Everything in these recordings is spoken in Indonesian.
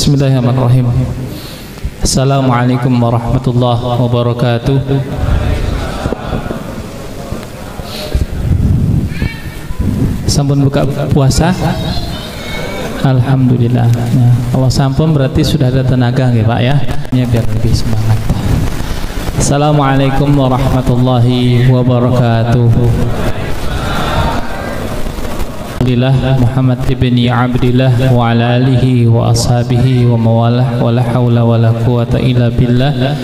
Bismillahirrahmanirrahim. Assalamualaikum warahmatullahi wabarakatuh. Sampun buka puasa? Alhamdulillah. Nah, kalau sampun berarti sudah ada tenaga ya Pak ya? Ya biar lebih semangat. Assalamualaikum warahmatullahi wabarakatuh. Alhamdulillah Muhammad ibni Abdillah wa ala alihi wa ashabihi wa mawalah wa la hawla wa la quwata illa billah.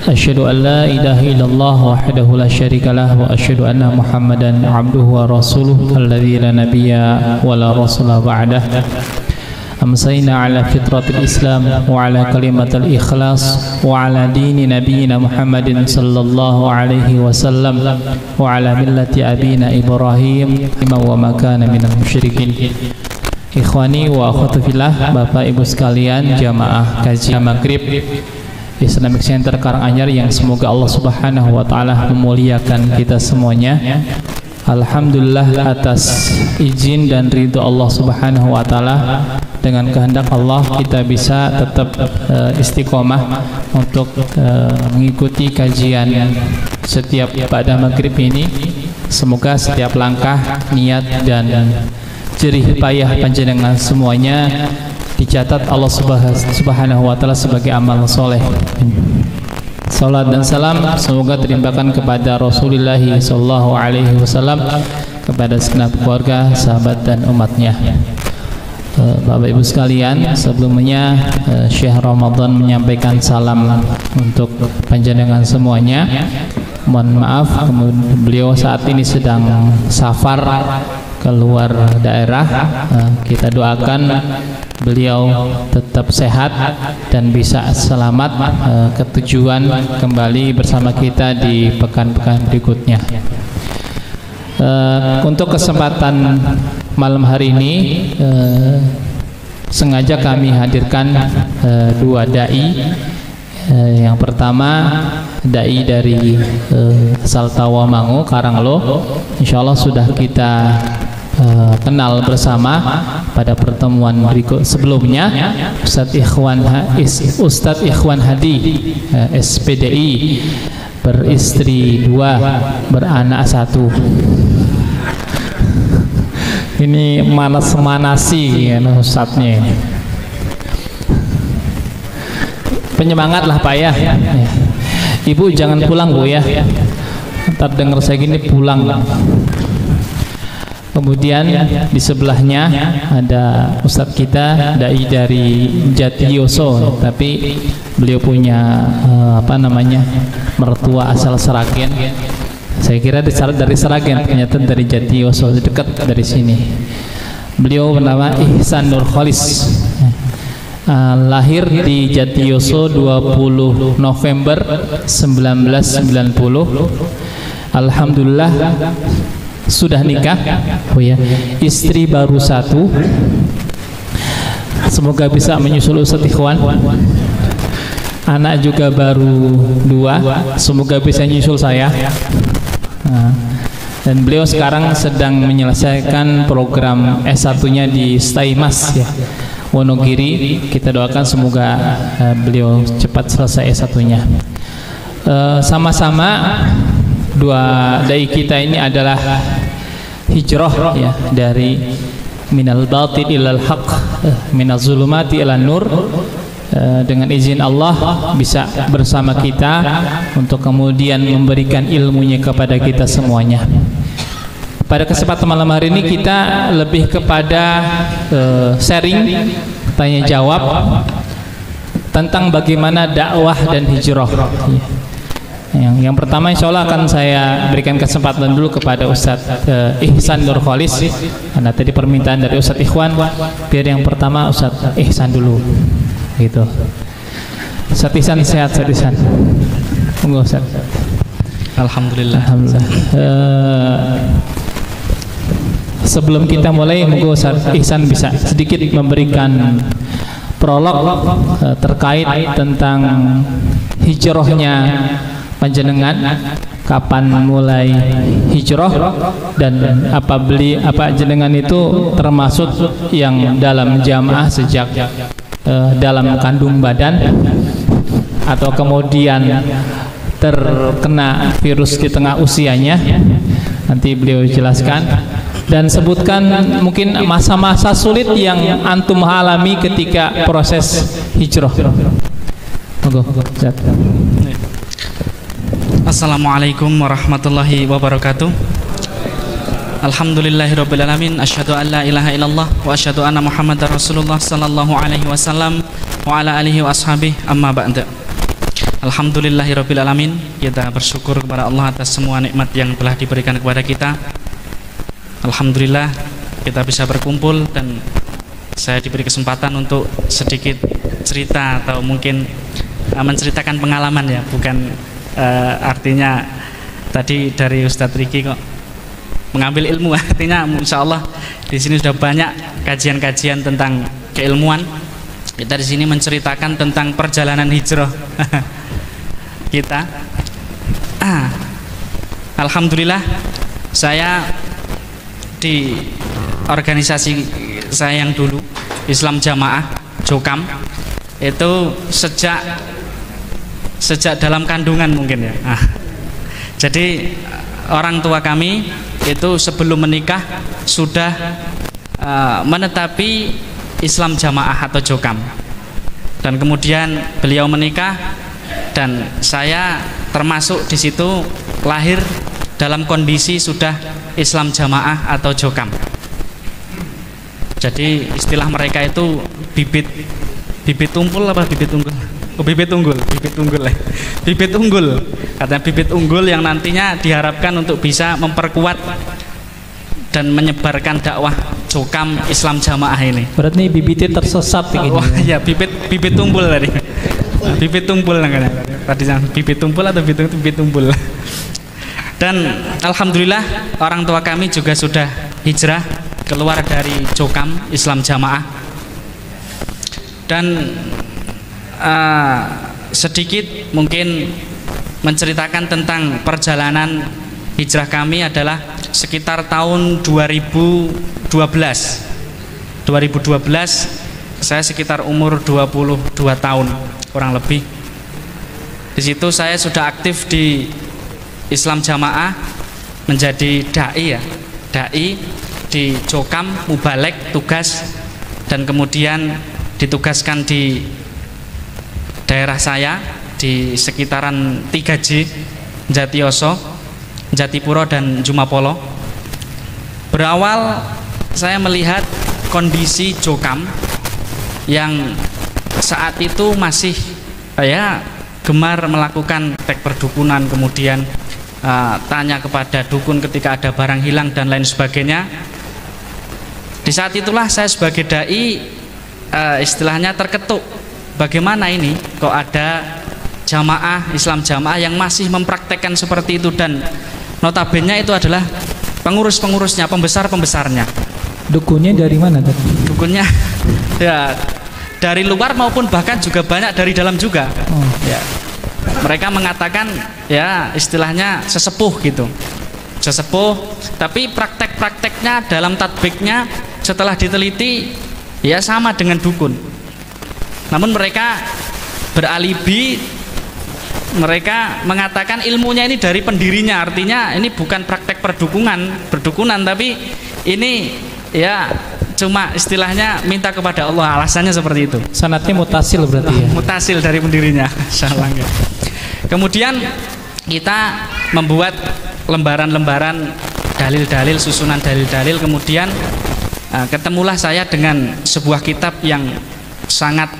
Asyhadu an la ilaha illallah wahdahu la syarika lah wa asyhadu anna Muhammadan abduhu wa rasuluh alladzi la nabiyya wa la rasula ba'dah. Amsayna ala fitratil Islam wa ala kalimatil ikhlas wa ala dini nabiyina Muhammadin sallallahu alaihi wasallam wa ala millati abina Ibrahim wa ma kana minal musyrikin. Ikhwani wa akhwati fillah, Bapak Ibu sekalian, jamaah kajian Maghrib Islamic Center Karanganyar yang semoga Allah Subhanahu wa taala memuliakan kita semuanya. Alhamdulillah atas izin dan ridho Allah Subhanahu wa taala, dengan kehendak Allah kita bisa tetap istiqomah untuk mengikuti kajian setiap pada maghrib ini. Semoga setiap langkah, niat dan jerih payah panjenengan semuanya dicatat Allah Subhanahu wa taala sebagai amal soleh. Salat dan salam semoga terimpakan kepada Rasulullah sallallahu alaihi wasallam, kepada segenap keluarga, sahabat dan umatnya. Bapak Ibu sekalian, sebelumnya Syekh Ramadan menyampaikan salam untuk panjenengan semuanya. Mohon maaf, beliau saat ini sedang safar keluar daerah. Kita doakan beliau tetap sehat dan bisa selamat ke tujuan kembali bersama kita di pekan-pekan berikutnya. Untuk kesempatan malam hari ini sengaja kami hadirkan dua dai. Yang pertama dai dari Saltawamangu, Karanglo. Insyaallah sudah kita kenal bersama pada pertemuan berikut sebelumnya. Ustadz Ikhwan Hadi, SPDI, beristri 2, beranak 1. Ini manas-manasi ya Ustadznya. Penyemangat lah Pak ya. Ibu jangan pulang Bu ya, ntar denger saya gini pulang. Kemudian di sebelahnya ada Ustadz kita, dai dari Jatiyoso, tapi beliau punya mertua asal Seragen. Saya kira dari Seragen, ternyata dari Jatiyoso, dekat dari sini. Beliau bernama Ihsan Nur Kholis, lahir di Jatiyoso 20 November 1990. Alhamdulillah sudah nikah, istri baru 1. Semoga bisa menyusul Ustadz Ikhwan. Anak juga baru 2, semoga bisa nyusul saya. Dan beliau sekarang sedang menyelesaikan program S1-nya di Staimas ya, Wonogiri. Kita doakan semoga beliau cepat selesai S1-nya. Sama-sama dua dai kita ini adalah hijrah ya, dari minal batil ilal haq, minaz zulumati ilal nur. Dengan izin Allah bisa bersama kita untuk kemudian memberikan ilmunya kepada kita semuanya. Pada kesempatan malam hari ini kita lebih kepada sharing, tanya jawab tentang bagaimana dakwah dan hijrah. Yang pertama insya Allah akan saya berikan kesempatan dulu kepada Ustadz Ihsan Nur Kholis, karena tadi permintaan dari Ustadz Ikhwan, biar yang pertama Ustadz Ihsan dulu gitu. Ustadz Ihsan sehat, Ustadz Ihsan. Tunggu Ustadz. Alhamdulillah. Sebelum kita mulai, monggo Ustadz Ihsan bisa sedikit memberikan prolog terkait tentang hijrahnya panjenengan, kapan mulai hijrah, dan apa jenengan itu termasuk yang dalam jamaah sejak dalam kandung badan atau kemudian terkena virus di tengah usianya, nanti beliau jelaskan. Dan sebutkan mungkin masa-masa sulit yang antum alami ketika proses hijrah. Assalamualaikum warahmatullahi wabarakatuh. Alhamdulillahirabbil alamin, asyhadu an la ilaha illallah wa asyhadu anna muhammadar rasulullah sallallahu alaihi wasallam wa ala alihi wa ashabihi, amma ba'da. Alhamdulillahirabbil alamin, kita bersyukur kepada Allah atas semua nikmat yang telah diberikan kepada kita. Alhamdulillah kita bisa berkumpul dan saya diberi kesempatan untuk sedikit cerita atau mungkin menceritakan pengalaman ya, bukan artinya tadi dari Ustadz Riki kok mengambil ilmu, artinya insya Allah di sini sudah banyak kajian-kajian tentang keilmuan. Kita di sini menceritakan tentang perjalanan hijrah kita. Alhamdulillah saya di organisasi saya yang dulu Islam Jamaah Jokam itu sejak dalam kandungan mungkin ya. Jadi orang tua kami itu sebelum menikah sudah menetapi Islam Jamaah atau Jokam, dan kemudian beliau menikah dan saya termasuk di situ lahir dalam kondisi sudah Islam Jamaah atau Jokam. Jadi istilah mereka itu bibit tumpul apa bibit unggul? Oh, bibit unggul katanya, bibit unggul yang nantinya diharapkan untuk bisa memperkuat dan menyebarkan dakwah Jokam Islam Jamaah ini. Berarti bibitnya tersesat begini. Oh ya, bibit tumpul tadi. Bibit tumpul namanya. Tadi bibit tumpul atau bibit tumpul. Dan alhamdulillah orang tua kami juga sudah hijrah keluar dari Jokam Islam Jamaah. Dan sedikit mungkin menceritakan tentang perjalanan hijrah kami adalah sekitar tahun 2012 saya sekitar umur 22 tahun kurang lebih. Di situ saya sudah aktif di Islam Jamaah menjadi dai di Jokam, mubalek tugas, dan kemudian ditugaskan di daerah saya di sekitaran 3J, Jatioso, Jatipuro, dan Jumapolo. Berawal saya melihat kondisi Jokam yang saat itu masih gemar melakukan tek perdukunan, kemudian tanya kepada dukun ketika ada barang hilang dan lain sebagainya. Di saat itulah saya sebagai dai istilahnya terketuk, bagaimana ini kok ada jamaah Islam Jamaah yang masih mempraktekkan seperti itu, dan notabene itu adalah pengurus-pengurusnya, pembesar-pembesarnya. Dukunnya dari mana tadi? Dukunnya ya dari luar maupun bahkan juga banyak dari dalam juga. Ya. Mereka mengatakan ya istilahnya sesepuh gitu, sesepuh, tapi praktek-prakteknya dalam tatbiknya setelah diteliti ya sama dengan dukun. Namun mereka beralibi, mereka mengatakan ilmunya ini dari pendirinya, artinya ini bukan praktek perdukunan, tapi ini ya cuma istilahnya minta kepada Allah, alasannya seperti itu. Sanatnya mutasil berarti ya? Mutasil dari pendirinya. Kemudian kita membuat lembaran-lembaran dalil-dalil, susunan dalil-dalil. Kemudian ketemulah saya dengan sebuah kitab yang sangat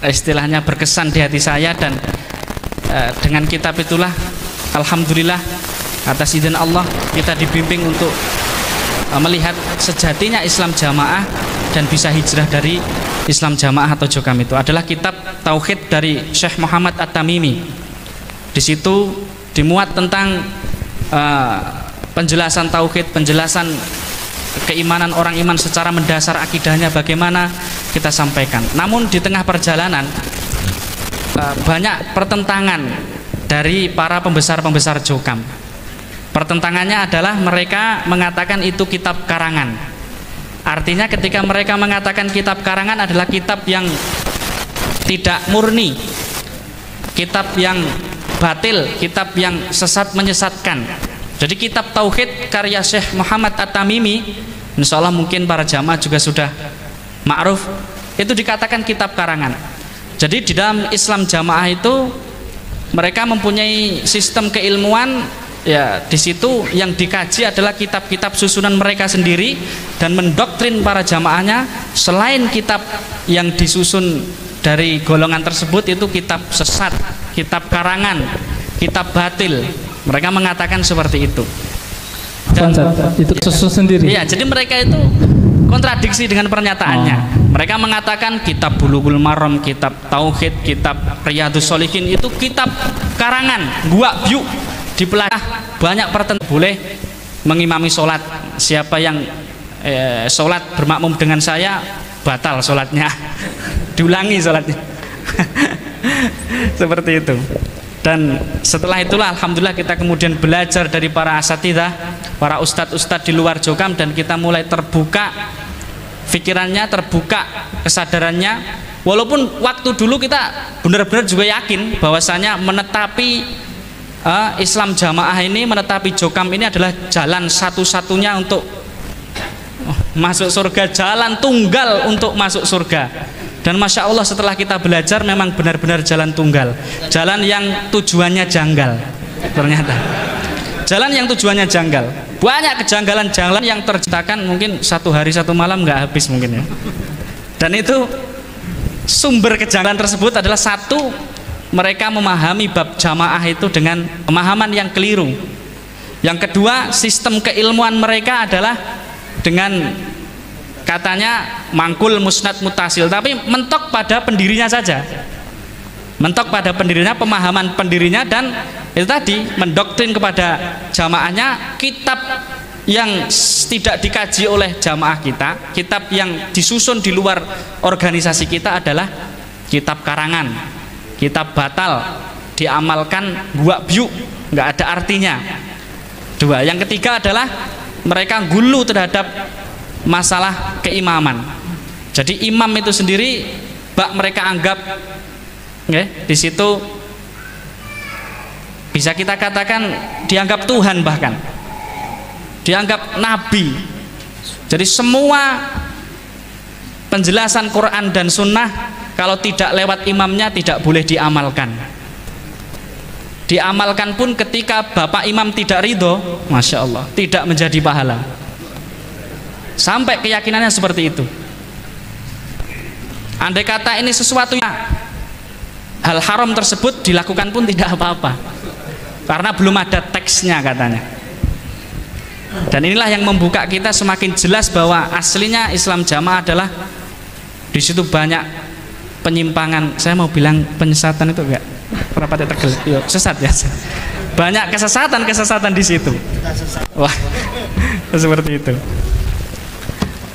istilahnya berkesan di hati saya, dan dengan kitab itulah alhamdulillah atas izin Allah kita dibimbing untuk melihat sejatinya Islam Jamaah dan bisa hijrah dari Islam Jamaah atau Jokam. Itu adalah kitab Tauhid dari Syekh Muhammad At-Tamimi. Di situ dimuat tentang penjelasan tauhid, penjelasan keimanan orang iman secara mendasar, akidahnya bagaimana kita sampaikan. Namun di tengah perjalanan banyak pertentangan dari para pembesar-pembesar Jokam. Pertentangannya adalah mereka mengatakan itu kitab karangan. Artinya ketika mereka mengatakan kitab karangan adalah kitab yang tidak murni, kitab yang batil, kitab yang sesat menyesatkan. Jadi kitab Tauhid karya Syekh Muhammad At-Tamimi, insya Allah mungkin para jamaah juga sudah ma'ruf, itu dikatakan kitab karangan. Jadi di dalam Islam jamaah itu mereka mempunyai sistem keilmuan, ya di situ yang dikaji adalah kitab-kitab susunan mereka sendiri, dan mendoktrin para jamaahnya selain kitab yang disusun dari golongan tersebut itu kitab sesat, kitab karangan, kitab batil. Mereka mengatakan seperti itu. Dan itu susun sendiri. Iya, jadi mereka itu kontradiksi dengan pernyataannya. Mereka mengatakan kitab Bulughul Maram, kitab Tauhid, kitab Riyadhus Shalihin itu kitab karangan, gua biu dipelajari. Banyak pertentangan. Boleh mengimami sholat. Siapa yang sholat bermakmum dengan saya, batal sholatnya. Diulangi sholatnya. Seperti itu. Dan setelah itulah alhamdulillah kita kemudian belajar dari para asatidzah, para ustadz-ustadz di luar Jokam, dan kita mulai terbuka pikirannya, terbuka kesadarannya. Walaupun waktu dulu kita benar-benar juga yakin bahwasanya menetapi Islam jamaah ini, menetapi Jokam ini adalah jalan satu-satunya untuk masuk surga, jalan tunggal untuk masuk surga. Dan Masya Allah setelah kita belajar memang benar-benar jalan tunggal, jalan yang tujuannya janggal. Ternyata jalan yang tujuannya janggal, banyak kejanggalan jalan yang terciptakan, mungkin satu hari satu malam nggak habis mungkin ya. Dan itu sumber kejanggalan tersebut adalah satu, mereka memahami bab jamaah itu dengan pemahaman yang keliru. Yang kedua, sistem keilmuan mereka adalah dengan katanya mangkul musnad mutasil, tapi mentok pada pendirinya saja, mentok pada pendirinya, pemahaman pendirinya, dan itu tadi mendoktrin kepada jamaahnya kitab yang tidak dikaji oleh jamaah kita, kitab yang disusun di luar organisasi kita adalah kitab karangan, kitab batal, diamalkan gua biu, nggak ada artinya. Dua, yang ketiga adalah mereka gulu terhadap masalah keimaman. Jadi imam itu sendiri bak mereka anggap, di situ bisa kita katakan dianggap Tuhan, bahkan dianggap nabi. Jadi semua penjelasan Quran dan Sunnah kalau tidak lewat imamnya tidak boleh diamalkan. Diamalkan pun ketika bapak imam tidak ridho, Masya Allah, tidak menjadi pahala. Sampai keyakinannya seperti itu. Andai kata ini sesuatu yang hal haram tersebut dilakukan pun tidak apa-apa, karena belum ada teksnya katanya. Dan inilah yang membuka kita semakin jelas bahwa aslinya Islam jamaah adalah di situ banyak penyimpangan. Saya mau bilang penyesatan itu enggak? Kenapa tidak tegel? Sesat ya. Banyak kesesatan di situ. Wah, seperti itu.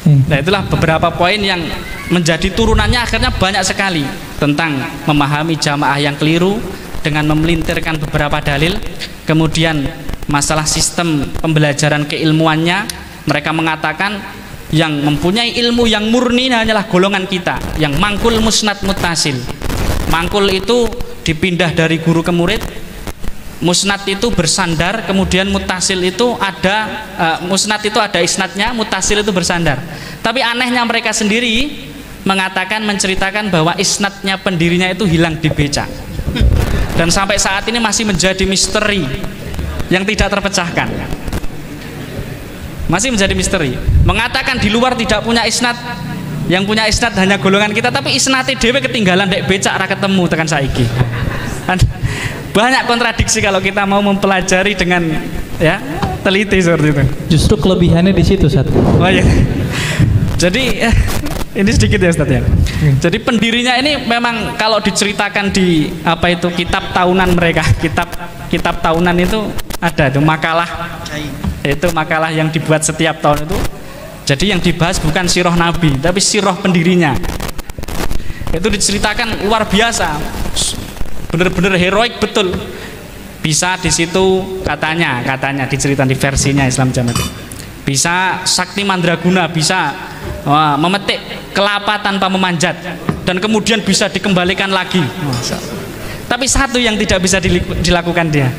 Nah, itulah beberapa poin yang menjadi turunannya akhirnya banyak sekali tentang memahami jamaah yang keliru dengan memelintirkan beberapa dalil. Kemudian masalah sistem pembelajaran keilmuannya, mereka mengatakan yang mempunyai ilmu yang murni hanyalah golongan kita yang mangkul musnad mutasil. Mangkul itu dipindah dari guru ke murid, musnad itu bersandar, kemudian mutasil itu ada musnad itu ada isnadnya, mutasil itu bersandar. Tapi anehnya mereka sendiri mengatakan, menceritakan bahwa isnadnya pendirinya itu hilang di becak, dan sampai saat ini masih menjadi misteri yang tidak terpecahkan. Masih menjadi misteri. Mengatakan di luar tidak punya isnad, yang punya isnad hanya golongan kita, tapi isnadnya dewe ketinggalan dek becak ra ketemu tekan saiki. Banyak kontradiksi kalau kita mau mempelajari dengan ya teliti seperti itu. Justru kelebihannya di situ, Ustaz. Oh iya. Jadi ini sedikit ya, Ustaz ya. Jadi pendirinya ini memang kalau diceritakan di apa itu kitab tahunan mereka, kitab tahunan itu ada itu makalah. Itu makalah yang dibuat setiap tahun itu. Jadi yang dibahas bukan sirah Nabi, tapi sirah pendirinya. Itu diceritakan luar biasa. Benar-benar heroik betul. Bisa di situ katanya diceritakan di versinya Islam Jamaah. Bisa sakti mandraguna, bisa Wah, memetik kelapa tanpa memanjat dan kemudian bisa dikembalikan lagi. Tapi satu yang tidak bisa dilakukan dia,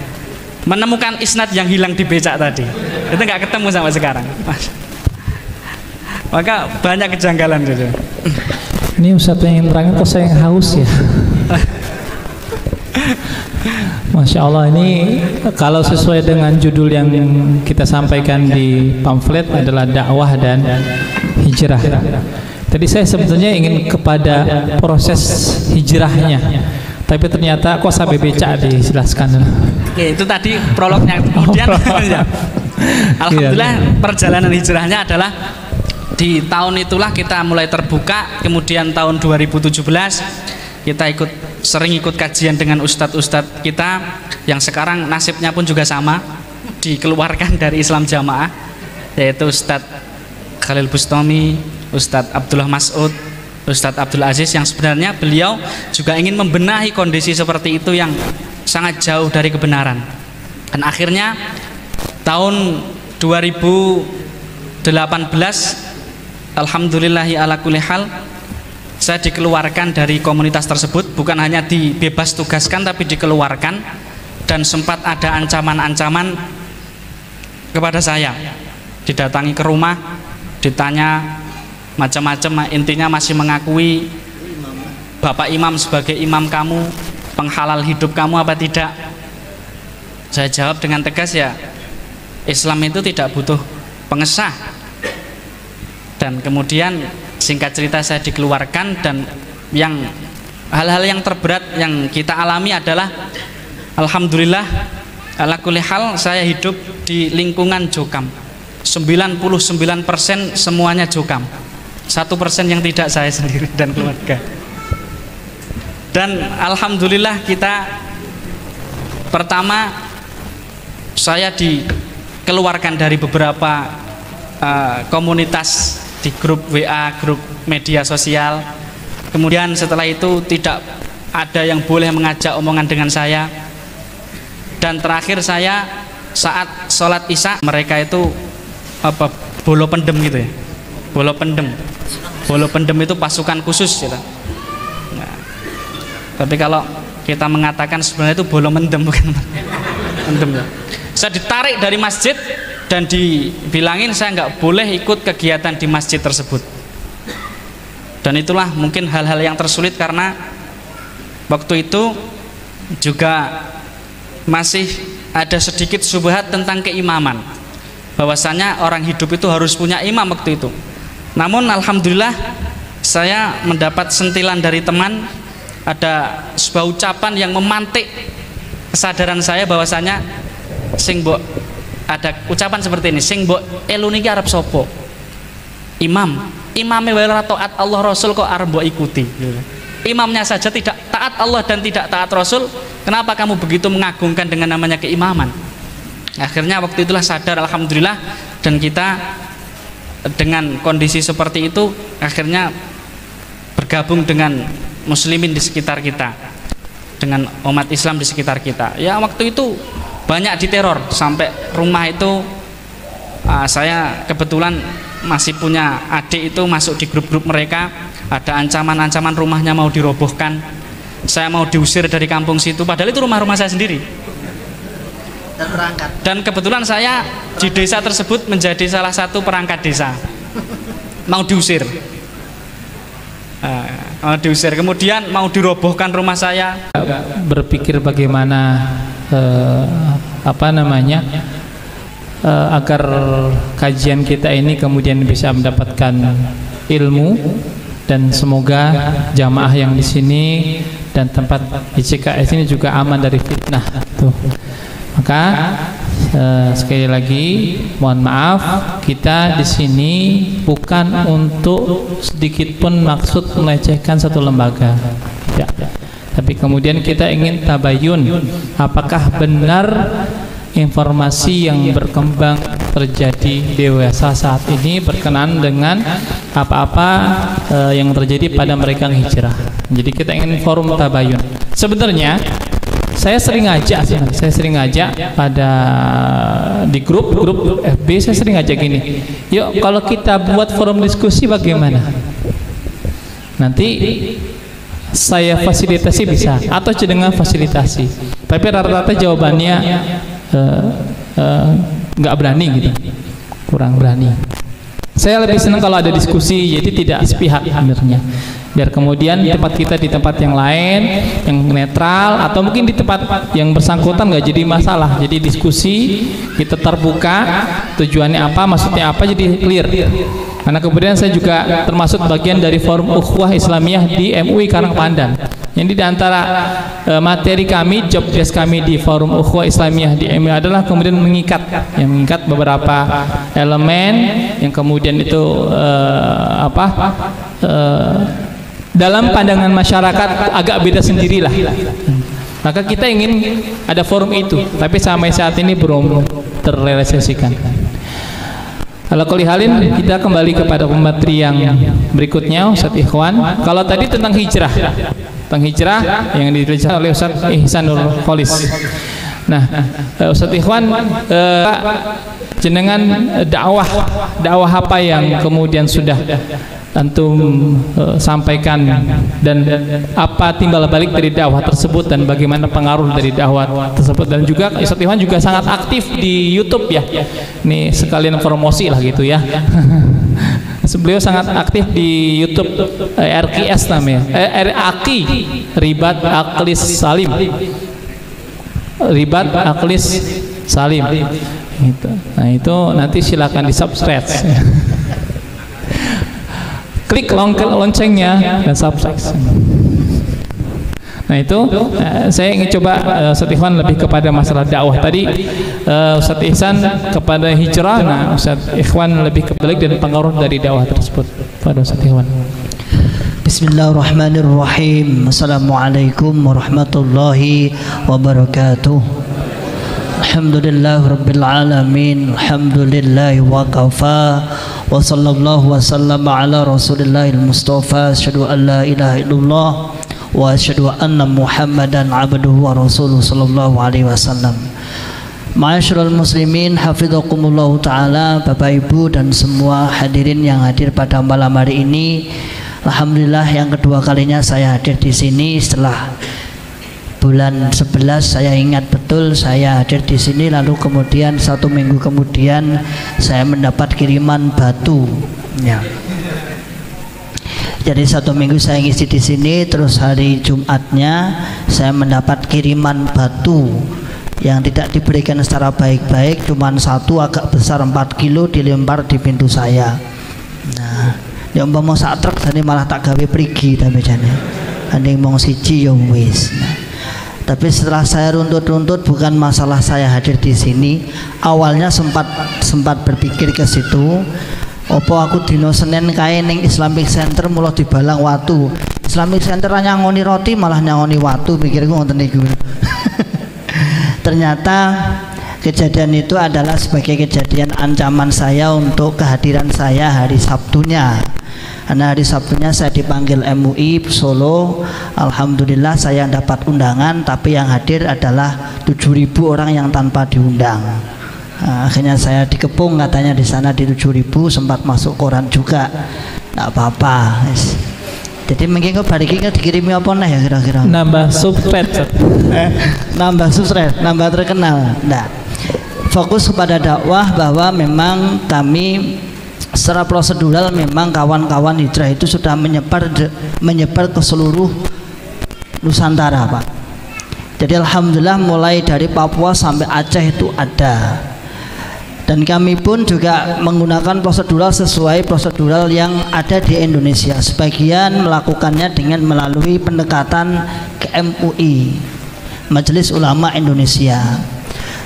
menemukan isnad yang hilang di becak tadi. Itu nggak ketemu sampai sekarang. Maka banyak kejanggalan gitu. Ini Ustaz yang terangin kok saya yang haus ya. Masya Allah, ini kalau sesuai dengan judul yang kita sampaikan di pamflet adalah dakwah dan hijrah. Tadi saya sebetulnya ingin kepada proses hijrahnya, tapi ternyata kok sampai becak dijelaskan. Oke, itu tadi prolognya. Kemudian alhamdulillah perjalanan hijrahnya adalah di tahun itulah kita mulai terbuka. Kemudian tahun 2017 kita sering ikut kajian dengan ustadz-ustadz kita yang sekarang nasibnya pun juga sama, dikeluarkan dari Islam Jamaah, yaitu Ustadz Khalil Bustami, Ustadz Abdullah Mas'ud, Ustadz Abdul Aziz, yang sebenarnya beliau juga ingin membenahi kondisi seperti itu yang sangat jauh dari kebenaran. Dan akhirnya tahun 2018 alhamdulillahi ala kulli hal saya dikeluarkan dari komunitas tersebut, bukan hanya dibebas tugaskan tapi dikeluarkan, dan sempat ada ancaman-ancaman kepada saya, didatangi ke rumah, ditanya macam-macam, intinya masih mengakui Bapak Imam sebagai imam kamu, penghalal hidup kamu apa tidak. Saya jawab dengan tegas, ya Islam itu tidak butuh pengesah. Dan kemudian singkat cerita saya dikeluarkan, dan hal-hal yang terberat yang kita alami adalah alhamdulillah ala kulli hal saya hidup di lingkungan Jokam. 99% semuanya Jokam, 1% yang tidak saya sendiri dan keluarga. Dan alhamdulillah kita pertama saya dikeluarkan dari beberapa komunitas di grup WA, grup media sosial. Kemudian setelah itu tidak ada yang boleh mengajak omongan dengan saya. Dan terakhir saya saat sholat isya, mereka itu bolo pendem gitu ya, bolo pendem itu pasukan khusus gitu. Nah, tapi kalau kita mengatakan sebenarnya itu bolo mendem, bukan mendem ya. Saya ditarik dari masjid dan dibilangin saya nggak boleh ikut kegiatan di masjid tersebut. Dan itulah mungkin hal-hal yang tersulit, karena waktu itu juga masih ada sedikit syubhat tentang keimaman, bahwasanya orang hidup itu harus punya imam waktu itu. Namun alhamdulillah saya mendapat sentilan dari teman, ada sebuah ucapan yang memantik kesadaran saya bahwasanya ada ucapan seperti ini, sing mbok elu niki arep sapa? Imame wae ora taat Allah Rasul kok arep mbok ikuti. Imamnya saja tidak taat Allah dan tidak taat Rasul, kenapa kamu begitu mengagungkan dengan namanya keimaman? Akhirnya waktu itulah sadar alhamdulillah, dan kita dengan kondisi seperti itu akhirnya bergabung dengan muslimin di sekitar kita, dengan umat Islam di sekitar kita. Ya waktu itu banyak diteror, sampai rumah itu saya kebetulan masih punya adik itu masuk di grup-grup mereka, ada ancaman-ancaman rumahnya mau dirobohkan, saya mau diusir dari kampung situ, padahal itu rumah-rumah saya sendiri. Dan kebetulan saya di desa tersebut menjadi salah satu perangkat desa, mau diusir. Kemudian mau dirobohkan rumah saya. Berpikir bagaimana agar kajian kita ini kemudian bisa mendapatkan ilmu, dan semoga jamaah yang di sini dan tempat ICKS ini juga aman dari fitnah. Maka sekali lagi mohon maaf, kita di sini bukan untuk sedikit pun maksud melecehkan satu lembaga, ya. Tapi kemudian kita ingin tabayun, apakah benar informasi yang berkembang terjadi di dewasa saat ini berkenaan dengan apa-apa yang terjadi pada mereka yang hijrah. Jadi kita ingin forum tabayun. Sebenarnya Saya sering ngajak pada di grup FB, saya sering ngajak gini, yuk kalau kita buat forum diskusi bagaimana? Nanti saya fasilitasi bisa, atau dengan fasilitasi. Tapi rata-rata jawabannya nggak berani gitu, kurang berani. Saya lebih senang kalau ada diskusi, jadi tidak sepihak sebenarnya. Biar kemudian tempat kita di tempat yang lain, yang netral, atau mungkin di tempat yang bersangkutan nggak jadi masalah. Jadi diskusi kita terbuka, tujuannya apa, maksudnya apa, jadi clear. Karena kemudian saya juga termasuk bagian dari forum ukhuwah Islamiyah di MUI Karangpandan. Jadi di antara materi kami, job desk kami di forum ukhuwah Islamiyah di MUI adalah kemudian mengikat beberapa elemen yang kemudian itu dalam pandangan masyarakat agak beda sendirilah. Maka kita ingin ada forum itu, tapi sampai saat ini belum terrealisasikan. Kalau kulihalin, kita kembali kepada pemateri yang berikutnya, Ustadz Ikhwan. Kalau tadi tentang hijrah yang dituliskan oleh Ustadz Ihsanul Kholis. Nah, Ustadz Ikhwan, jenengan dakwah apa yang kemudian sudah antum sampaikan, dan apa timbal balik dari dakwah tersebut, dan bagaimana pengaruh dari dakwah tersebut? Dan juga Ustadz Ikhwan juga sangat aktif di YouTube ya. Ini sekalian promosi lah gitu ya. Beliau sangat aktif di YouTube, RKS namanya, RAKI, Ribat Aklis Salim. Ribat Aklis Salim. Gitu. Nah itu nanti silakan di subscribe. Klik loncengnya dan subscribe. Nah itu saya ingin coba Ustadz Ikhwan lebih kepada masalah dakwah tadi, Ustadz Ihsan kepada hijrah. Nah Ustadz Ikhwan lebih kebalik dan pengaruh dari dakwah tersebut pada Ustadz Ikhwan. Bismillahirrahmanirrahim. Assalamualaikum warahmatullahi wabarakatuh. Alhamdulillah rabbil alamin. Alhamdulillah wa kafa. Wa sallallahu wa sallama ala rasulillahil mustafa. Asyhadu an la ilaha illallah wa asyhadu anna Muhammadan abduhu wa rasuluhu sallallahu alaihi wasallam. Ma'asyiral muslimin hafizakumullah taala, Bapak Ibu dan semua hadirin yang hadir pada malam hari ini. Alhamdulillah yang kedua kalinya saya hadir di sini setelah bulan 11. Saya ingat betul saya hadir di sini, lalu kemudian 1 minggu kemudian saya mendapat kiriman batu ya. Jadi 1 minggu saya ngisi di sini, terus hari Jumatnya saya mendapat kiriman batu yang tidak diberikan secara baik-baik, cuman satu agak besar 4 kilo dilempar di pintu saya. Nah, ya umpama sak truk tadi malah tak gawe prigi tapi jane. Anding mong siji ya wis. Nah, tapi setelah saya runtut-runtut, bukan masalah saya hadir di sini. Awalnya sempat berpikir ke situ. Opo aku dino Senin kae ning Islamic Center mulo dibalang watu. Islamic Center nyangoni roti malah nyangoni watu, pikirku ngoten niku. Ternyata kejadian itu adalah sebagai kejadian ancaman saya untuk kehadiran saya hari Sabtunya. Karena hari Sabtunya saya dipanggil MUI Solo. Alhamdulillah saya dapat undangan, tapi yang hadir adalah 7.000 orang yang tanpa diundang. Nah, akhirnya saya dikepung katanya di sana di 7.000, sempat masuk koran juga. Nggak apa-apa. Jadi mungkin kok bari iki dikirimi apa nih ya kira-kira? Nambah subscribe. Nambah subscribe, nambah terkenal. Nah, fokus kepada dakwah bahwa memang kami secara prosedural memang kawan-kawan hijrah itu sudah menyebar ke seluruh Nusantara, Pak. Jadi alhamdulillah mulai dari Papua sampai Aceh itu ada. Dan kami pun juga menggunakan prosedural sesuai prosedural yang ada di Indonesia. Sebagian melakukannya dengan melalui pendekatan ke MUI, Majelis Ulama Indonesia.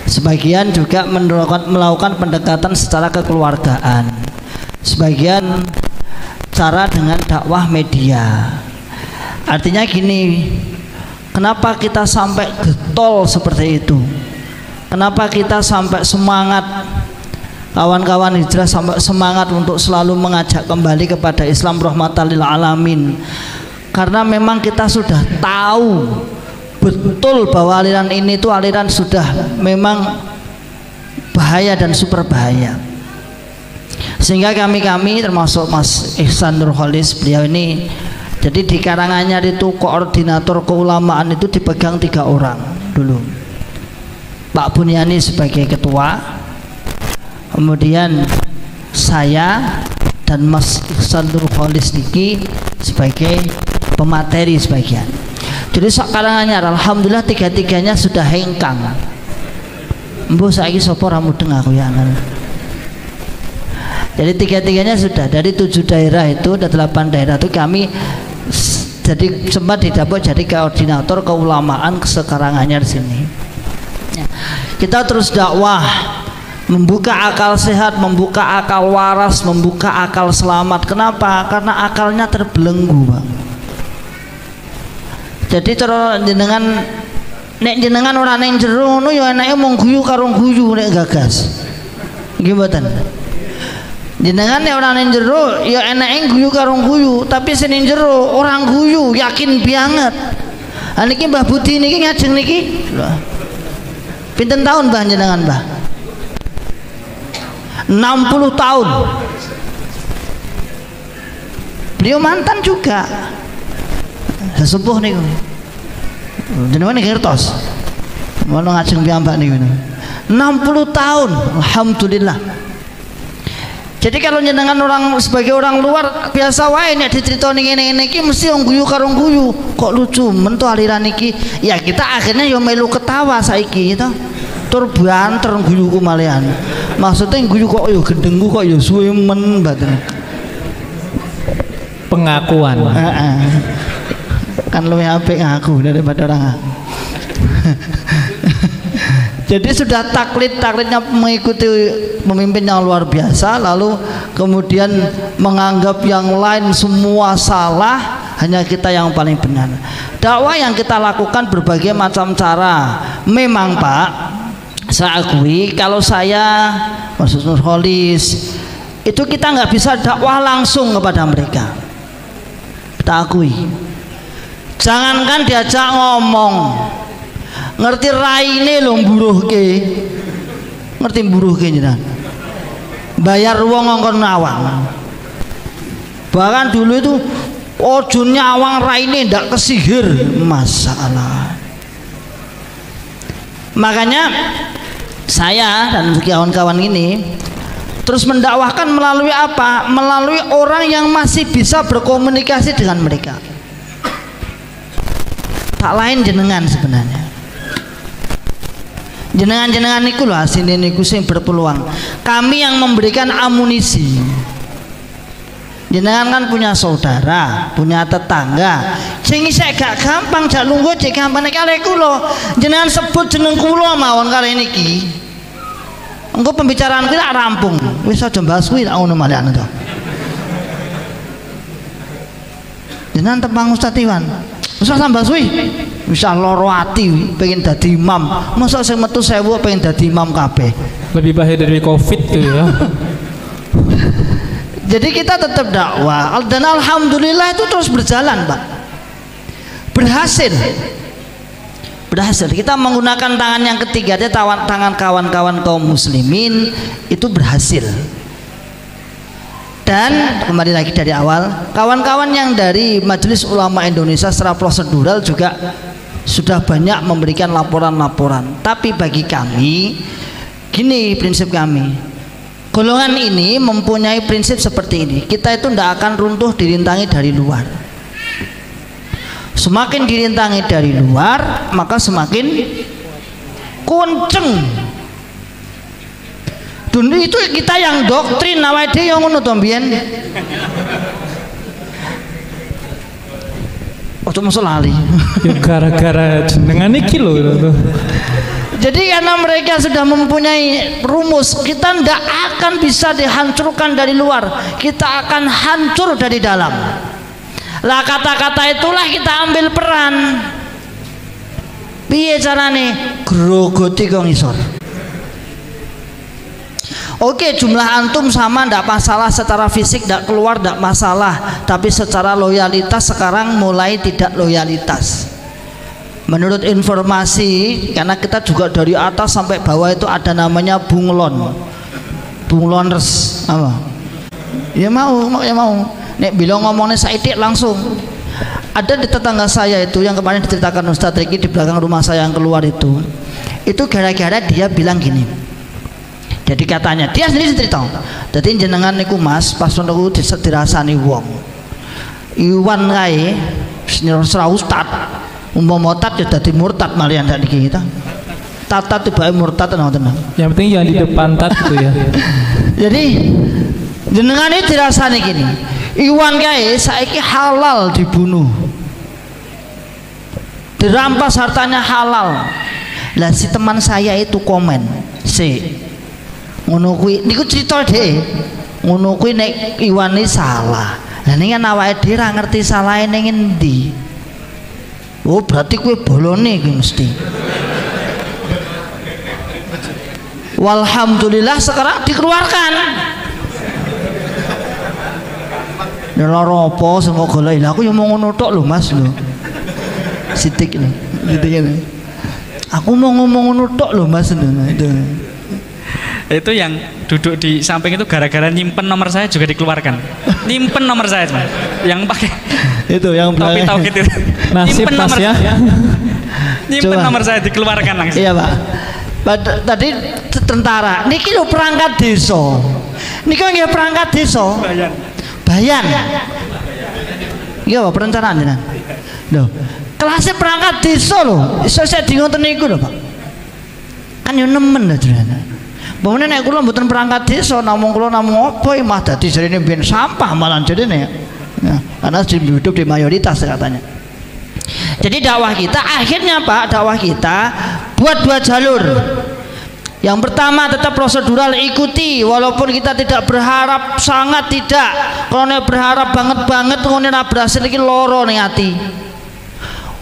Sebagian juga melakukan pendekatan secara kekeluargaan. Sebagian cara dengan dakwah media. Artinya gini, kenapa kita sampai getol seperti itu? Kenapa kita sampai semangat, kawan-kawan hijrah sampai semangat untuk selalu mengajak kembali kepada Islam rahmatan lil alamin? Karena memang kita sudah tahu betul bahwa aliran ini itu aliran sudah memang bahaya dan super bahaya, sehingga kami termasuk Mas Ihsan Nurholis, beliau ini jadi di Karanganyar itu koordinator keulamaan itu dipegang 3 orang dulu. Pak Bunyani sebagai ketua, kemudian saya dan Mas Ihsan Nurholis niki sebagai pemateri sebagian. Jadi Karanganyar alhamdulillah 3-3-nya sudah hengkang. Mbok saiki sapa ra mudeng aku ya. Jadi 3-3-nya sudah, dari 7 daerah itu, ada 8 daerah itu kami jadi sempat didapuk jadi koordinator keulamaan Karanganyar sini. Ya. Kita terus dakwah, membuka akal sehat, membuka akal waras, membuka akal selamat. Kenapa? Karena akalnya terbelenggu, Bang. Jadi terus nek jenengan ora ning jero ngono ya enake mung guyu karo guyu nek gagas. Nggih mboten. Jenengan nek ora ning jero ya enake guyu karo guyu, tapi sing ning jero ora guyu, yakin banget. Ha niki Mbah Budi niki ngajeng niki. Pinten tahun Mbah jenengan, Mbah? 60 tahun. Beliau mantan juga. Sesepuh niku. Jenengan ngertos. Mono ngajeng piyambak niku. 60 tahun, alhamdulillah. Jadi kalau jenengan orang sebagai orang luar biasa wae nek diceritani ngene-ngene iki mesti wong guyu karo guyu. Kok lucu men to aliran iki. Ya kita akhirnya yo melu ketawa saiki to. Tur banter guyuku malehan. Maksudnya guyu kok yo gendengku kok yo suwe men mboten. Pengakuan. Kan lebih apik ngaku daripada orang ngaku. Jadi sudah taklidnya mengikuti pemimpin yang luar biasa, lalu kemudian menganggap yang lain semua salah, hanya kita yang paling benar. Dakwah yang kita lakukan berbagai macam cara. Memang Pak, saya akui kalau saya Mas Nurholis itu kita nggak bisa dakwah langsung kepada mereka. Kita akui. Jangankan diajak ngomong, ngerti raine lho mburuhke. Ngerti mburuhke jenengan. Bayar wong ngongkon nawang. Bahkan dulu itu ojo nyawang raine ndak kesihir, masalah. Makanya saya dan kawan-kawan ini terus mendakwahkan melalui apa? Melalui orang yang masih bisa berkomunikasi dengan mereka. Tak lain jenengan sebenarnya. Jenengan niku lho asine niku sing berpeluang. Kami yang memberikan amunisi. Jenengan kan punya saudara, punya tetangga. Sing isih gak gampang jak lungguh jek gampang nek kale kula. Jenengan sebut jeneng kula mawon kali niki. Engko pembicaraan kita rampung. Wis aja mbahas kuwi tak ngono malehan to. Jenengan tepang Ustaz Iwan. Usah tambah suwi. Bisa loro ati pengen dadi imam. Masa sing metu 1000 pengen dadi imam kabeh. Lebih bahaya dari Covid tuh ya. Jadi kita tetap dakwah dan alhamdulillah itu terus berjalan, Pak. Berhasil. Kita menggunakan tangan yang ketiga, tangan kawan-kawan kaum muslimin itu berhasil. Dan kembali lagi dari awal, kawan-kawan yang dari Majelis Ulama Indonesia secara prosedural juga sudah banyak memberikan laporan-laporan. Tapi bagi kami, gini prinsip kami, golongan ini mempunyai prinsip seperti ini. Kita itu tidak akan runtuh dirintangi dari luar. Semakin dirintangi dari luar, maka semakin kenceng. Dulu itu kita yang doktrin awake dhewe yang ngono to mbiyen. Ojo mesti lali. Ya gara-gara jenengan iki lho. Jadi karena mereka sudah mempunyai rumus, kita tidak akan bisa dihancurkan dari luar, kita akan hancur dari dalam. Lah kata-kata itulah kita ambil peran. Piye carane? Grogoti kok ngisor. Oke, jumlah antum sama ndak masalah, secara fisik ndak keluar ndak masalah, tapi secara loyalitas sekarang mulai tidak loyalitas. Menurut informasi, karena kita juga dari atas sampai bawah itu ada namanya bunglon, bungloners apa? Ya mau. Nek bilang ngomongnya saidik langsung. Ada di tetangga saya itu yang kemarin diceritakan Ustadz Riki di belakang rumah saya yang keluar itu gara-gara dia bilang gini. Jadi katanya dia sendiri cerita. Jadi jenengan niku Mas pas niku dirasani wong. Iwan kae sira ustad. Umpama murtad ya dadi murtad malian dak niki kita. Tatat tiba murtad ngoten. Yang penting yang di depan tat itu ya. Jadi jenengan iki dirasani gini. Iwan kae saiki halal dibunuh. Dirampas hartanya halal. Lah si teman saya itu komen, ngono kuwi niku cerita dhek. Ngono kuwi nek Iwan iki salah. Lah ning kan awake dhewe ra ngerti salahe ning endi. Oh berarti kue bolone kuwi mesti. Walhamdulillah sekarang dikeluarkan. Lara apa semua golek. Lah aku yo mau ngono tok lho Mas lho. Sitik ini. Aku mau ngomong ngono tok lho Mas lho. Itu yang duduk di samping itu gara-gara nyimpen nomor saya juga dikeluarkan. Nyimpen nomor saya cuma yang pakai itu yang topi tauhid itu. Nasib Mas ya. Nyimpen nomor saya dikeluarkan langsung. Iya Pak. Tadi tentara. Niki lho perangkat desa. Niki nggih perangkat desa. Bayan. Iya Pak perencanaan jenengan. Lho, kelasnya perangkat desa lho. Iso saya di ngoten niku lho Pak. Kan yo nemen lho jenengan. Pemene nek kula mboten perangkat desa, namung kula namung apa mah dadi jarine ben sampah malah jarine. Ya, karena hidup di mayoritas katanya. Jadi dakwah kita akhirnya Pak, dakwah kita buat dua jalur. Yang pertama tetap prosedural, ikuti walaupun kita tidak berharap, sangat tidak. Kalau berharap banget ngono ora berhasil iki loro ning ati.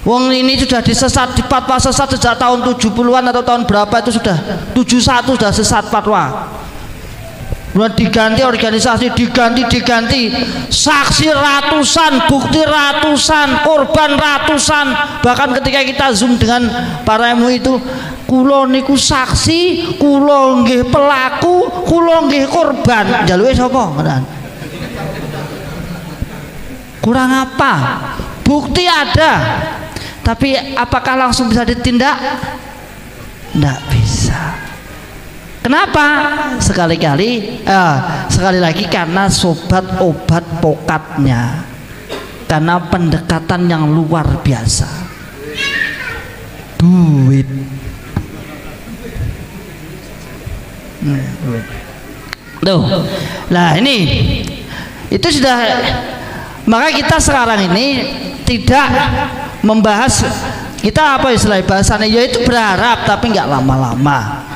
Wong ini sudah disesat di fatwa sesat sejak tahun 70-an atau tahun berapa itu sudah 71 sudah sesat fatwa. Kemudian diganti organisasi, diganti saksi ratusan, bukti ratusan, korban ratusan. Bahkan ketika kita zoom dengan para MUI itu, kula niku saksi, kula nggih pelaku, kula nggih korban. Jaluke sapa? Kurang apa? Bukti ada. Tapi apakah langsung bisa ditindak? Tidak bisa. Kenapa? Sekali lagi karena sobat obat pokatnya, karena pendekatan yang luar biasa. Duit. Tuh, lah ini itu sudah. Maka kita sekarang ini tidak membahas, kita apa istilah bahasanya, yaitu berharap tapi nggak lama-lama,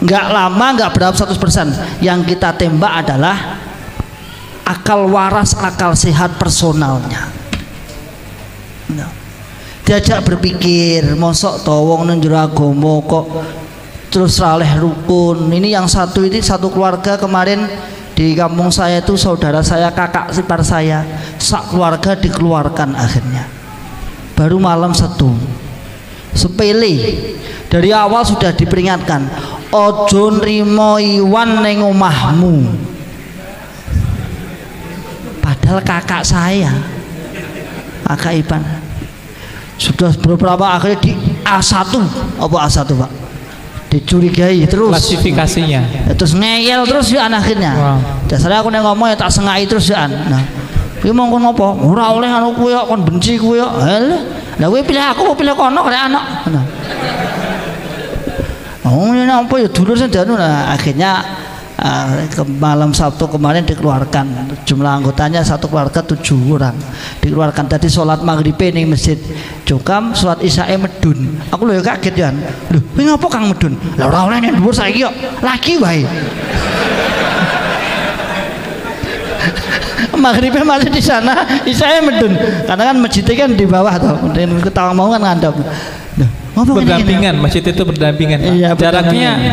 nggak berharap 100%. Yang kita tembak adalah akal waras, akal sehat personalnya. Diajak berpikir, mosok towong nang jero agama kok terus raleh rukun. Ini yang satu ini satu keluarga kemarin di kampung saya itu, saudara saya, kakak ipar saya, sak keluarga dikeluarkan akhirnya. Baru malam satu. Sepele. Dari awal sudah diperingatkan, ojo nrimo Iwan ning omahmu. Padahal kakak saya, kakak ipar, sudah beberapa akhirnya di A1. Apa A1 Pak? Dicurigai terus klasifikasinya, terus ngeyel terus ya akhirnya. Dasarnya aku ngomong ya tak sengai terus ya. Nah, kowe mau ngono apa? Ora oleh anu kowe kon benci kowe. Lah kowe pilih aku pilih kono karek anak. Nah. Oh ini apa ya dulur sing danu. Nah, akhirnya malam Sabtu kemarin dikeluarkan. Jumlah anggotanya satu keluarga 7 orang dikeluarkan. Tadi sholat maghrib ning masjid Jokam, sholat isyae medun. Aku lho ya kaget ya. Lho, kowe ngapa Kang medun? Lah ora oleh nek dhuwur saiki yo lagi wae. Maghribnya masih di sana, isyae medun. Karena kan masjidnya kan di bawah tuh. Ketawa mau kan ngadep. Berdampingan, masjid itu berdampingan. Iya,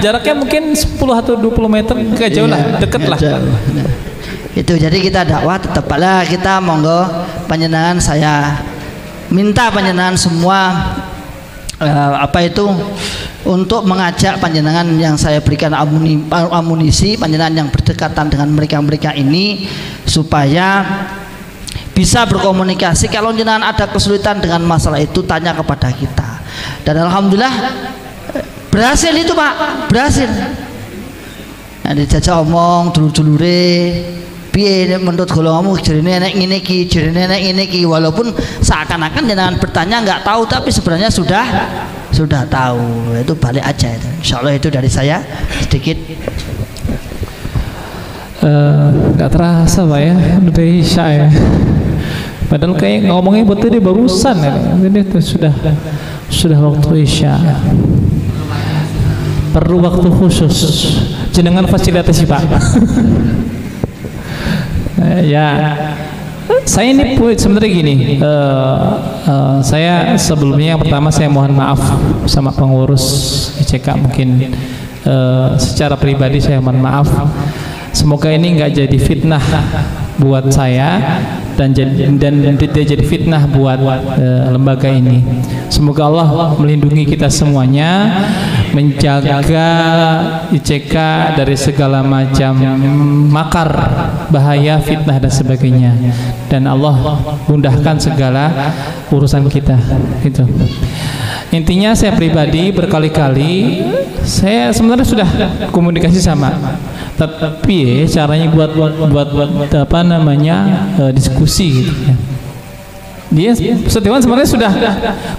jaraknya mungkin 10 atau 20 meter, enggak jauh lah, deket lah. Nah, itu jadi kita dakwah tetap lah, kita monggo panjenengan saya minta panjenengan semua untuk mengajak panjenengan yang saya berikan amunisi panjenengan yang berdekatan dengan mereka-mereka ini supaya bisa berkomunikasi. Kalau jenengan ada kesulitan dengan masalah itu, tanya kepada kita. Dan alhamdulillah berhasil itu Pak, berhasil. Nah, dijajak omong dulur-dulure piye menurut golonganmu jerene nek ngene iki, jerene nek ngene iki, walaupun seakan-akan jenengan bertanya nggak tahu tapi sebenarnya sudah tahu. Itu balik aja itu. Insyaallah itu dari saya sedikit. Nggak terasa Pak ya, udah Isya ya. Padahal kayak ngomongnya betul di barusan ya. Jadi itu sudah waktu Isya. Perlu waktu khusus. Jenengan fasilitasi Pak. Ya, saya ini sebenarnya gini. Saya sebelumnya yang pertama saya mohon maaf sama pengurus ICK mungkin secara pribadi saya mohon maaf. Semoga ini nggak jadi fitnah buat saya dan tidak jadi fitnah buat lembaga ini. Semoga Allah melindungi kita semuanya, menjaga ICK dari segala macam makar, bahaya, fitnah dan sebagainya. Dan Allah mudahkan segala urusan kita. Gitu. Intinya saya pribadi berkali-kali saya sebenarnya sudah komunikasi sama, tapi caranya buat apa namanya diskusi gitu ya. Dia Setiawan sebenarnya sudah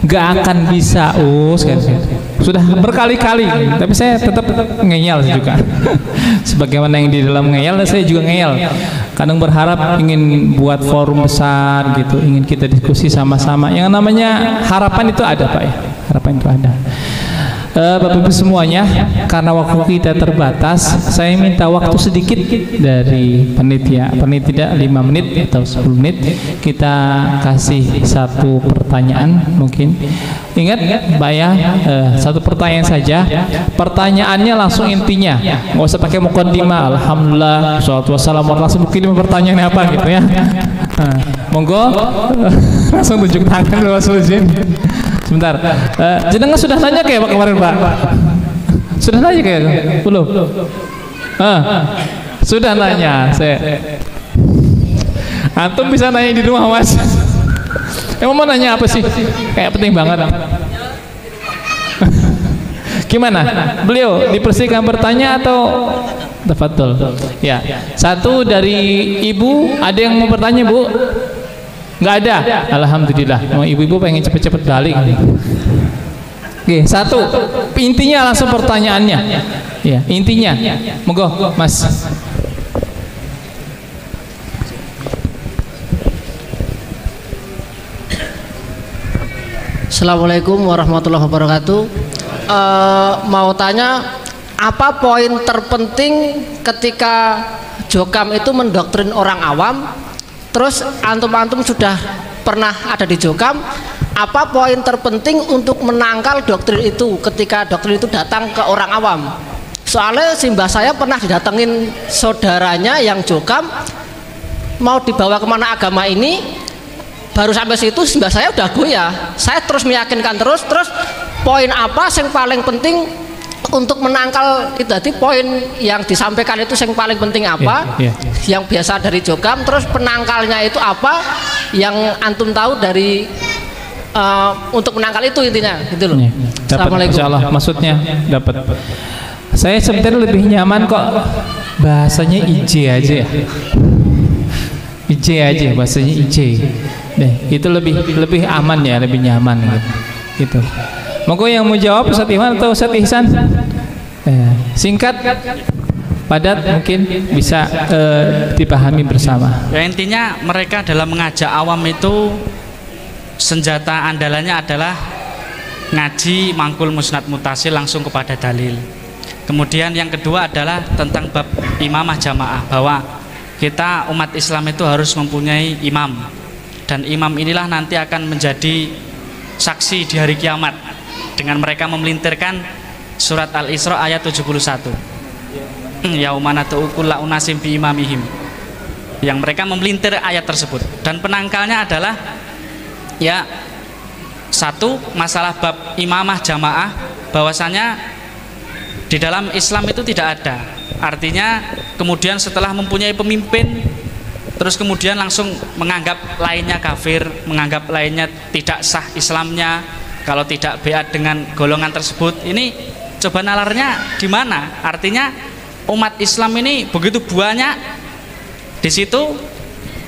nggak akan bisa kan. Sudah berkali-kali, tapi saya tetap ngeyel juga. Sebagaimana yang di dalam ngeyel, saya juga ngeyel. Kadang berharap ingin buat forum besar gitu, ingin kita diskusi sama-sama. Yang namanya harapan itu ada Pak ya, harapan itu ada. Bapak Ibu semuanya, karena waktu kita terbatas, saya minta waktu sedikit dari panitia. Panitia 5 menit atau 10 menit kita kasih satu pertanyaan mungkin. Ingat Mbak ya, satu pertanyaan saja. Pertanyaannya langsung intinya, nggak usah pakai mukaddimah. Alhamdulillah, sholatu wassalamu, langsung mungkin pertanyaannya apa gitu ya. Monggo langsung tunjuk tangan dulu Sulzin. Sebentar, jenengan sudah nanya kayak Pak kemarin Pak? Sudah nanya kayak belum? Sudah nanya saya. Antum bisa nanya di rumah Mas. Emang mau nanya apa sih? Kayak penting banget. Gimana? Beliau dipersilakan bertanya atau tafadhol? Ya, satu dari Ibu, ada yang mau bertanya Bu? Nggak ada, alhamdulillah. Mau ibu-ibu pengen cepet-cepet balik. Oke, satu. Intinya langsung pertanyaannya. Ya, intinya. Monggo, Mas. Assalamualaikum warahmatullahi wabarakatuh. Mau tanya, apa poin terpenting ketika Jokam itu mendoktrin orang awam? Terus antum-antum sudah pernah ada di Jokam, apa poin terpenting untuk menangkal doktrin itu ketika doktrin itu datang ke orang awam? Soalnya simbah saya pernah didatengin saudaranya yang Jokam, mau dibawa kemana agama ini, baru sampai situ simbah saya udah goyah. Saya terus meyakinkan terus poin apa yang paling penting untuk menangkal itu. Tadi poin yang disampaikan itu yang paling penting apa? Yang biasa dari Jokam, terus penangkalnya itu apa? Yang antum tahu dari untuk menangkal itu intinya, gitu loh. Assalamualaikum. Insyaallah maksudnya dapat. Saya sebenarnya lebih nyaman kok bahasanya IJ aja ya. IJ aja bahasanya IJ. Itu lebih aman ya, lebih nyaman gitu. Monggo yang mau jawab Ustaz Iwan atau Ustaz Ihsan? Singkat, padat, mungkin bisa dipahami bersama. Ya, intinya mereka dalam mengajak awam itu senjata andalannya adalah ngaji mangkul musnad mutasil langsung kepada dalil. Kemudian yang kedua adalah tentang bab imamah jamaah, bahwa kita umat Islam itu harus mempunyai imam, dan imam inilah nanti akan menjadi saksi di hari kiamat dengan mereka memelintirkan surat Al-Isra ayat 71. Yaumana tu'ukulla unasim bi imamihim. Yang mereka memelintir ayat tersebut. Dan penangkalnya adalah ya satu, masalah bab imamah jamaah, bahwasanya di dalam Islam itu tidak ada. Artinya kemudian setelah mempunyai pemimpin terus kemudian langsung menganggap lainnya kafir, menganggap lainnya tidak sah Islamnya kalau tidak beat dengan golongan tersebut. Ini coba nalarnya di mana? Artinya umat Islam ini begitu banyak di situ,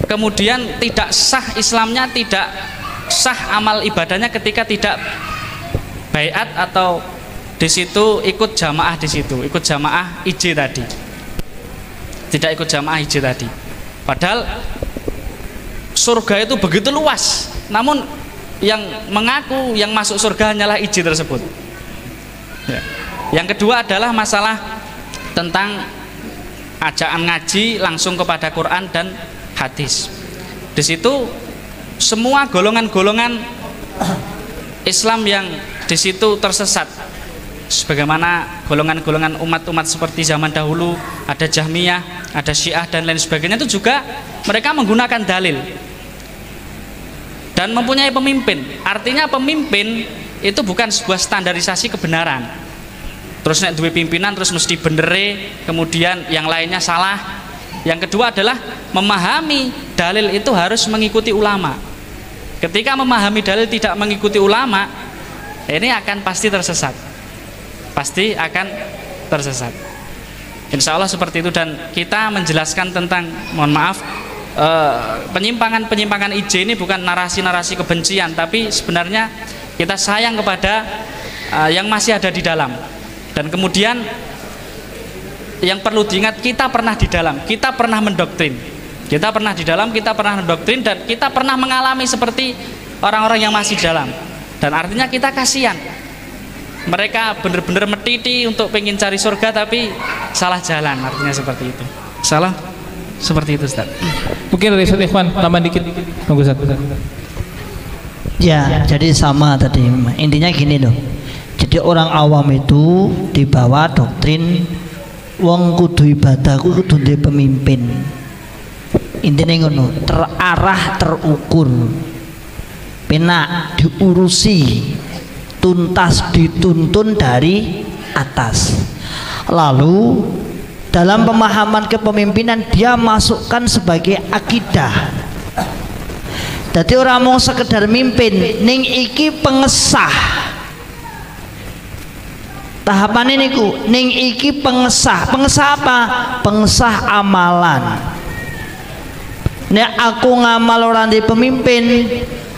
kemudian tidak sah Islamnya, tidak sah amal ibadahnya ketika tidak beat atau di situ ikut jamaah, di situ ikut jamaah IJ tadi, tidak ikut jamaah IJ tadi. Padahal surga itu begitu luas, namun yang mengaku yang masuk surga hanyalah IJ tersebut. Ya. Yang kedua adalah masalah tentang ajaan ngaji langsung kepada Quran dan hadis. Di situ semua golongan-golongan Islam yang di situ tersesat, sebagaimana golongan-golongan umat-umat seperti zaman dahulu, ada Jahmiyah, ada Syiah dan lain sebagainya, itu juga mereka menggunakan dalil dan mempunyai pemimpin. Artinya pemimpin itu bukan sebuah standarisasi kebenaran, terus nek duwe pimpinan terus mesti benere, kemudian yang lainnya salah. Yang kedua adalah memahami dalil itu harus mengikuti ulama. Ketika memahami dalil tidak mengikuti ulama, ini akan pasti tersesat, pasti akan tersesat. Insya Allah seperti itu. Dan kita menjelaskan tentang, mohon maaf, penyimpangan-penyimpangan IJ ini bukan narasi-narasi kebencian, tapi sebenarnya kita sayang kepada yang masih ada di dalam. Dan kemudian yang perlu diingat, kita pernah di dalam, kita pernah mendoktrin, kita pernah di dalam, kita pernah mendoktrin, dan kita pernah mengalami seperti orang-orang yang masih di dalam. Dan artinya kita kasihan, mereka benar-benar metiti untuk pengen cari surga tapi salah jalan, artinya seperti itu. Salah seperti itu, Ustaz. Mungkin dari Ustaz Ikhwan tambah dikit. Tunggu Ustaz. Ya, jadi sama tadi. Intinya gini loh. Jadi orang awam itu dibawa doktrin wong kudu ibadah kudu duwe pemimpin. Intinya ngono, terarah, terukur, penak diurusi, tuntas dituntun dari atas. Lalu dalam pemahaman kepemimpinan dia masukkan sebagai akidah. Jadi orang mau sekedar mimpin, ning iki pengesah. Tahapan ini ku, ning iki pengesah. Pengesah apa? Pengesah amalan. Nek aku ngamal orang di pemimpin,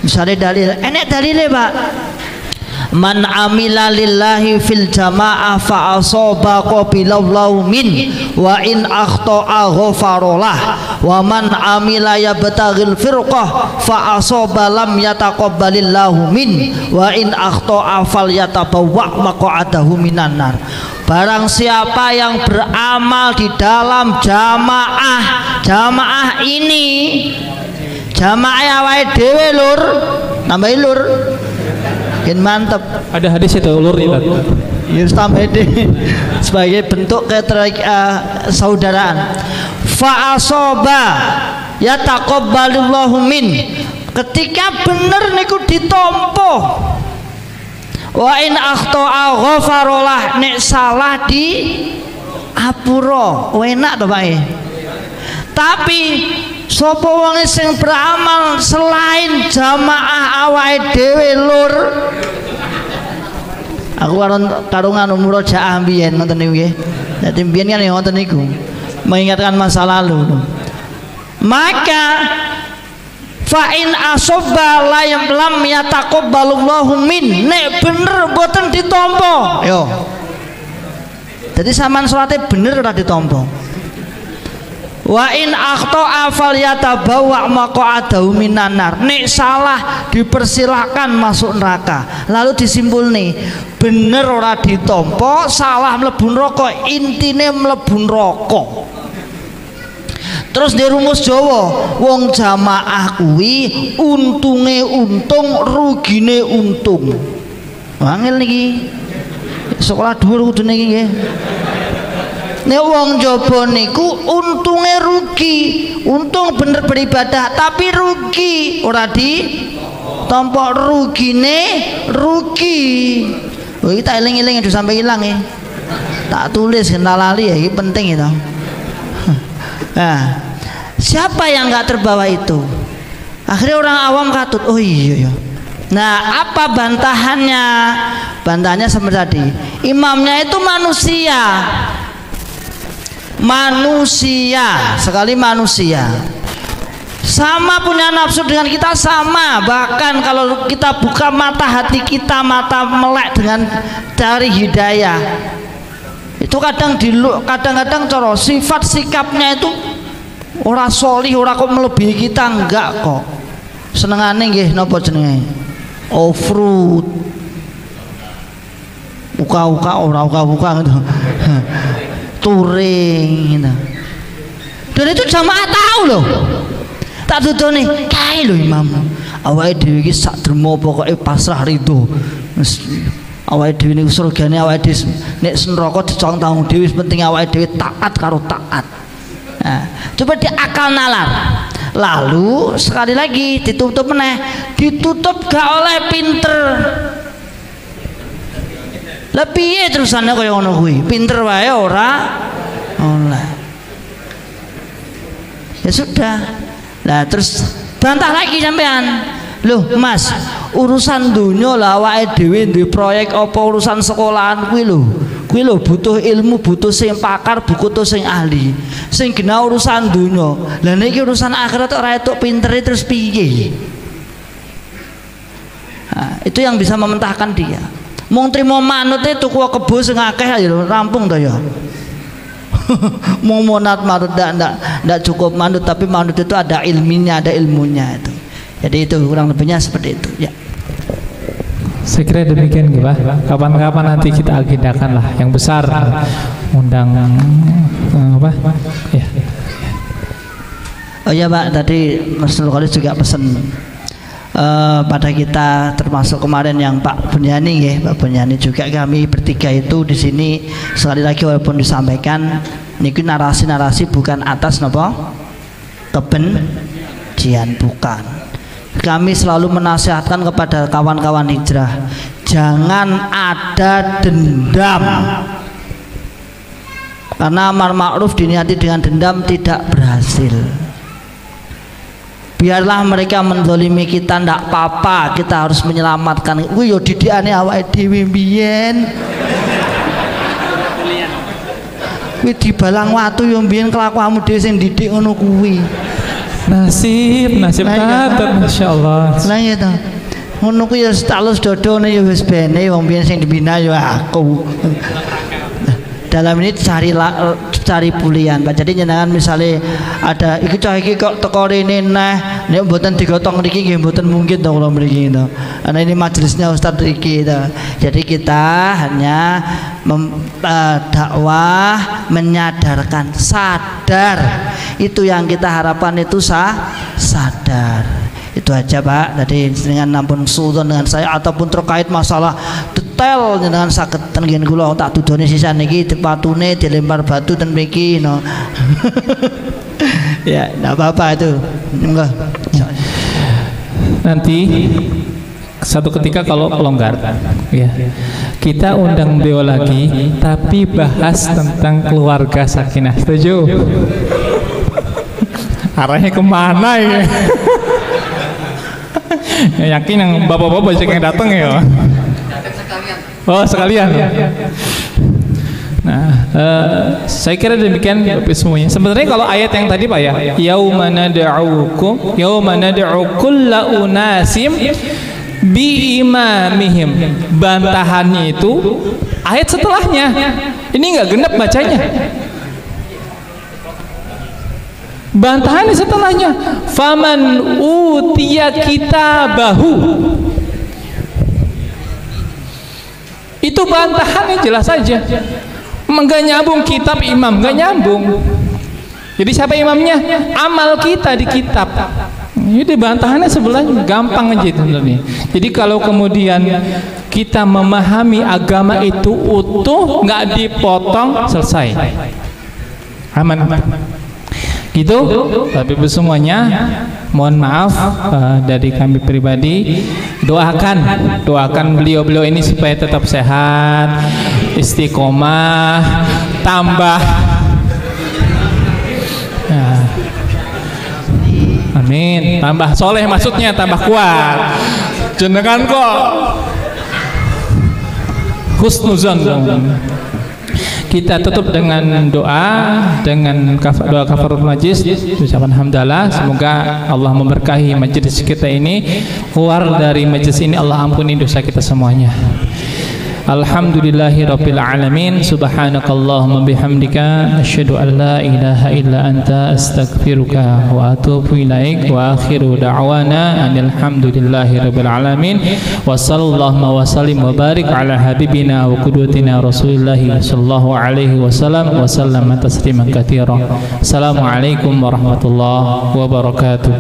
misalnya dalil, enek dalilnya Pak. Man amila lillahi fil jamaah fa asaba qabilallahu min wa in akhta'a ghafarolah wa man amila yabtaghil firqah fa asaba lam yataqabbalillahu min wa in akhta'a falyatabawwa maq'adahu minan nar. Barang siapa yang beramal di dalam jamaah ini, jamaah awake dhewe lur, nambahi lur. Mantap. Ada hadis itu ulur itu. Ya tambah deh sebagai bentuk saudaraan. Fa asoba ya taqabbalullahu min. Ketika bener niku ditompo. Wa in akhta'a ghafarolah, nek salah di apura. Enak to Pak. Tapi sapa wong sing beramal selain jamaah awake dhewe lur. Aku karungan murojaah mbiyen ngoten niku nggih. Dadi mbiyen kan ngoten niku. Mengingatkan masa lalu. Maka fa in asobba lam yataqabbalullahu min, nek bener boten ditampa. Yo. Jadi sampean salate bener ora ditampa. Wa in akhta'a falyatabawwa maq'adahu minan nar. Nek salah dipersilahkan masuk neraka. Lalu disimpul nih, bener ora ditampa, salah mlebu neraka, intine mlebu neraka. Terus di rumus Jawa, wong jamaah kuwi untunge untung, rugine untung. Wangil niki. Sekolah dhuwur kudune iki nggih. Nek wong jaba niku untunge rugi, untung bener beribadah tapi rugi, ora tanpa rugine rugi. Oh, kita eling-eling itu sampai hilang ya. Tak tulis kena lali ya, ini penting itu. Nah, siapa yang nggak terbawa itu? Akhirnya orang awam katut, oh iya ya. Nah, apa bantahannya? Bantahannya seperti tadi. Imamnya itu manusia. Manusia, sekali manusia. Sama punya nafsu dengan kita sama. Bahkan kalau kita buka mata hati kita, mata melek dengan cari hidayah. Itu kadang-kadang cara sifat sikapnya itu ora solih, ora kok melebihi kita, enggak kok. Senengane nggih napa jenenge? Fruit uka-uka ora uka-uka gitu. Touring gitu. Dan itu jamaah tahu loh. Tak dudone kae lho imam. Awake dhewe iki sak dermo pokoke pasrah ridho. Awake dhewe niku surgane awake dhewe nek neraka dicong tanggung dhewe penting awake dhewe taat karo taat. Nah, coba diakal nalar. Lalu sekali lagi ditutup meneh, ditutup gak oleh pinter. Lah piye terusane kaya ngono kuwi? Pinter wae ora oleh. Ya sudah. Lah terus bantah lagi sampean. Loh Mas, urusan dunia lah awake dhewe duwe proyek apa urusan sekolahan kuwi lho. Kuwi lho butuh ilmu, butuh sing pakar, butuh sing ahli. Sing kena urusan dunia. Lah niki urusan akhirat ora etuk pinter terus piye? Nah, itu yang bisa mementahkan dia. Mung trimo manut e tuku kebo sing akeh ya rampung to ya. Mau monat manut ndak cukup manut, tapi manut itu ada ilminya, ada ilmunya itu. Jadi itu kurang lebihnya seperti itu ya. Saya kira demikian Pak. Kapan-kapan nanti kita agendakan lah yang besar, undang apa? Ya. Oh ya Pak, tadi Mas Nurkhalis juga pesan pada kita, termasuk kemarin yang Pak Bunyani ya, Pak Bunyani juga kami bertiga itu di sini sekali lagi walaupun disampaikan niki narasi-narasi bukan atas napa kebencian, bukan. Kami selalu menasihatkan kepada kawan-kawan hijrah, jangan ada dendam, karena amar ma'ruf diniati dengan dendam tidak berhasil. Biarlah mereka menzalimi kita, ndak apa-apa, kita harus menyelamatkan. Kuwi yo didikane awake dhewe mbiyen. Kuwi dibalang watu yo mbiyen kelakuanmu dhewe sing didik ngono kuwi. Nasib katut masyaallah. Lah ya ta. Ngono kuwi ya stalus dodone ya wis bene wong biyen sing dibina ya aku. Dalam ini cari pulian Pak. Jadi jenengan misalnya ada iki cah iki kok teko rene neh nek mboten digotong mriki nggih mboten mungkin to kula mriki to. Karena ini majelisnya Ustaz iki to. Jadi kita hanya dakwah menyadarkan, sadar. Itu yang kita harapkan itu sadar. Itu aja Pak. Tadi dengan ampun sultan dengan saya ataupun terkait masalah detail dengan sakit tengen kula tak dudone sisan niki dipatune dilempar batu ten mriki no. Ya, enggak apa-apa itu. Enggak. Nanti satu ketika kalau longgar ya, kita undang beliau lagi tapi bahas tentang keluarga sakinah. Setuju? Arahnya kemana ya? Yakin yang bapak-bapak banyak yang datang ya? Oh sekalian. Nah, saya kira demikian semuanya. Sebenarnya kalau ayat yang tadi Pak ya, yauma nad'u kulla unasim bi imamihim, bantahannya itu ayat setelahnya. Ini nggak genap bacanya. Bantahannya setelahnya, faman utiya kitabahu. Itu bantahannya jelas saja. Enggak nyambung kitab imam, enggak nyambung. Jadi siapa imamnya? Amal kita di kitab. Ini bantahannya sebelahnya, gampang aja sebenarnya. Jadi kalau kemudian kita memahami agama itu utuh, nggak dipotong, selesai. Aman. Gitu, Bapak Ibu semuanya, mohon maaf dari kami pribadi. Doakan beliau-beliau ini supaya tetap sehat, istiqomah, tambah. Nah, amin. Tambah soleh maksudnya, tambah kuat. Jenengan kok husnuzon. Kita tutup dengan doa, dengan doa kafaratul majlis, ucapan hamdalah. Semoga Allah memberkahi majlis kita ini. Keluar dari majlis ini Allah ampuni dosa kita semuanya. Alhamdulillahirabbil alamin. Subhanakallahumma bihamdika asyhadu an la ilaha illa anta astaghfiruka wa atubu ilaik. Wa akhiru da'wana alhamdulillahirabbil alamin. Wa sallallahu wa sallim wa barik ala habibina wa qudwatina Rasulillah sallallahu alaihi wasallam wa sallama tasliman katsira. Assalamualaikum warahmatullahi wabarakatuh.